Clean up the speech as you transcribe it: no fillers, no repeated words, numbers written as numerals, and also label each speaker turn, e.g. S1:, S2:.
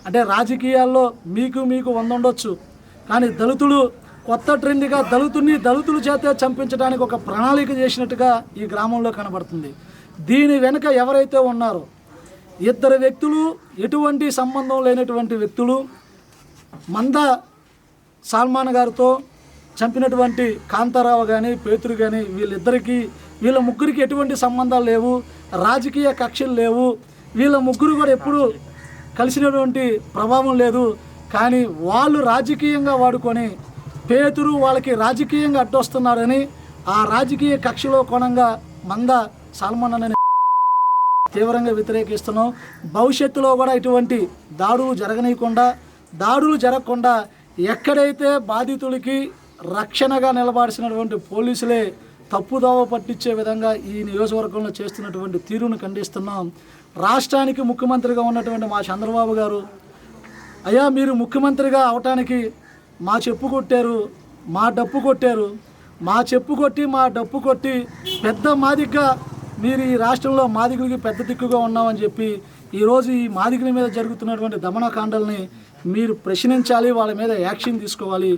S1: అంటే రాజకీయాల్లో మీకు ఉండొచ్చు, కానీ దళితులు కొత్త ట్రెండ్గా దళితుల చేత చంపించడానికి ఒక ప్రణాళిక చేసినట్టుగా ఈ గ్రామంలో కనబడుతుంది. దీని వెనుక ఎవరైతే ఉన్నారో ఇద్దరు వ్యక్తులు, ఎటువంటి సంబంధం లేనటువంటి వ్యక్తులు, మంద సల్మాన్ గారితో చంపినటువంటి కాంతారావు కానీ పేతురు కానీ వీళ్ళ ముగ్గురికి ఎటువంటి సంబంధాలు లేవు, రాజకీయ కక్షలు లేవు. వీళ్ళ ముగ్గురు కూడా ఎప్పుడు కలిసినటువంటి ప్రభావం లేదు. కానీ వాళ్ళు రాజకీయంగా వాడుకొని పేతురు వాళ్ళకి రాజకీయంగా అడ్డొస్తున్నారని ఆ రాజకీయ కక్షలో కోణంగా మంద సల్మాన్ అనే తీవ్రంగా వ్యతిరేకిస్తున్నాం. భవిష్యత్తులో కూడా ఇటువంటి దాడులు జరగకుండా ఎక్కడైతే బాధితులకి రక్షణగా నిలబడాల్సినటువంటి పోలీసులే తప్పుదోవ పట్టించే విధంగా ఈ నియోజకవర్గంలో చేస్తున్నటువంటి తీరును ఖండిస్తున్నాం. రాష్ట్రానికి ముఖ్యమంత్రిగా ఉన్నటువంటి మా చంద్రబాబు గారు, అయ్యా మీరు ముఖ్యమంత్రిగా అవటానికి మా చెప్పు కొట్టారు, మా డప్పు కొట్టారు, మా డప్పు కొట్టి పెద్ద మాదిగ్గా మీరు ఈ రాష్ట్రంలో మాదిగులకి పెద్ద దిక్కుగా ఉన్నామని చెప్పి ఈరోజు ఈ మాదిగుల మీద జరుగుతున్నటువంటి దమనకాండల్ని మీరు ప్రశ్నించాలి, వాళ్ళ మీద యాక్షన్ తీసుకోవాలి.